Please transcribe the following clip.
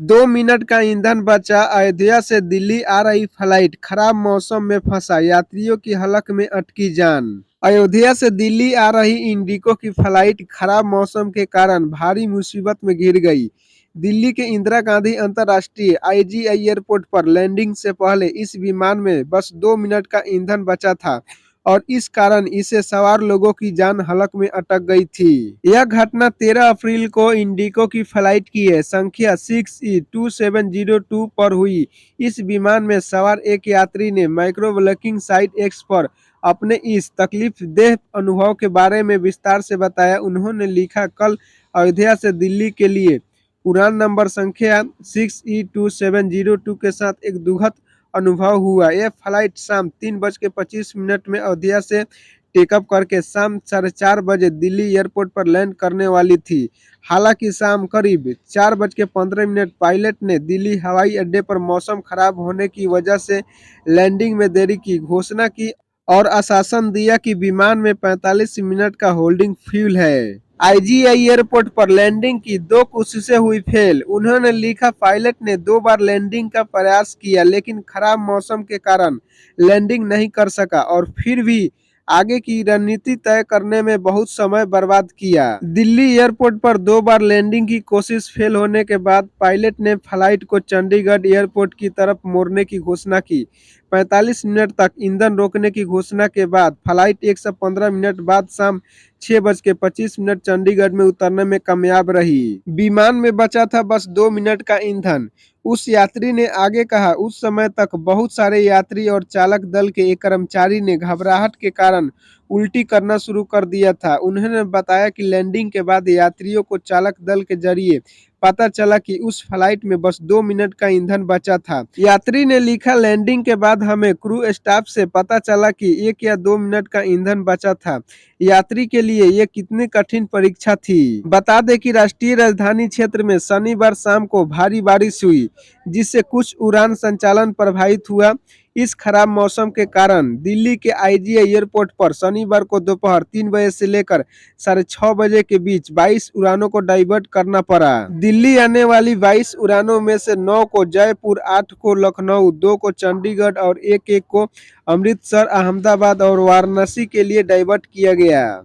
2 minute का ईंधन बचा। अयोध्या से दिल्ली आ रही फ्लाइट खराब मौसम में फंसा, यात्रियों की हलक में अटकी जान। अयोध्या से दिल्ली आ रही इंडिगो की फ्लाइट खराब मौसम के कारण भारी मुसीबत में घिर गई। दिल्ली के इंदिरा गांधी अंतर्राष्ट्रीय आईजीआई एयरपोर्ट पर लैंडिंग से पहले इस विमान में बस 2 मिनट का ईंधन बचा था और इस कारण इसे सवार लोगों की जान हलक में अटक गई थी। यह घटना 13 अप्रैल को इंडिगो की फ्लाइट की है संख्या 6E2702 पर हुई। इस विमान में सवार एक यात्री ने माइक्रोब्लॉगिंग साइट एक्स पर अपने इस तकलीफदेह अनुभव के बारे में विस्तार से बताया। उन्होंने लिखा, कल अयोध्या से दिल्ली के लिए उड़ान नंबर संख्या 6E2702 के साथ एक दुखद अनुभव हुआ। यह फ्लाइट शाम 3:25 में अयोध्या से टेकअप करके शाम 4:30 बजे दिल्ली एयरपोर्ट पर लैंड करने वाली थी। हालांकि शाम करीब 4:15 पायलट ने दिल्ली हवाई अड्डे पर मौसम खराब होने की वजह से लैंडिंग में देरी की घोषणा की और आश्वासन दिया कि विमान में 45 मिनट का होल्डिंग फ्यूल है। आईजीआई एयरपोर्ट पर लैंडिंग की 2 कोशिशें हुई फेल। उन्होंने लिखा, पायलट ने 2 बार लैंडिंग का प्रयास किया लेकिन खराब मौसम के कारण लैंडिंग नहीं कर सका और फिर भी आगे की रणनीति तय करने में बहुत समय बर्बाद किया। दिल्ली एयरपोर्ट पर 2 बार लैंडिंग की कोशिश फेल होने के बाद पायलट ने फ्लाइट को चंडीगढ़ एयरपोर्ट की तरफ मोड़ने की घोषणा की। 45 मिनट तक ईंधन रोकने की घोषणा के बाद फ्लाइट 115 मिनट बाद शाम 6:25 चंडीगढ़ में उतरने में कामयाब रही। विमान में बचा था बस 2 मिनट का ईंधन। उस यात्री ने आगे कहा, उस समय तक बहुत सारे यात्री और चालक दल के एक कर्मचारी ने घबराहट के कारण उल्टी करना शुरू कर दिया था। उन्होंने बताया कि लैंडिंग के बाद यात्रियों को चालक दल के जरिए पता चला कि उस फ्लाइट में बस 2 मिनट का ईंधन बचा था। यात्री ने लिखा, लैंडिंग के बाद हमें क्रू स्टाफ से पता चला कि 1 या 2 मिनट का ईंधन बचा था। यात्री के लिए ये कितनी कठिन परीक्षा थी। बता दें कि राष्ट्रीय राजधानी क्षेत्र में शनिवार शाम को भारी बारिश हुई, जिससे कुछ उड़ान संचालन प्रभावित हुआ। इस खराब मौसम के कारण दिल्ली के आईजीआई एयरपोर्ट पर शनिवार को दोपहर 3 बजे से लेकर 6:30 बजे के बीच 22 उड़ानों को डाइवर्ट करना पड़ा। दिल्ली आने वाली 22 उड़ानों में से 9 को जयपुर, 8 को लखनऊ, 2 को चंडीगढ़ और एक को अमृतसर, अहमदाबाद और वाराणसी के लिए डाइवर्ट किया गया।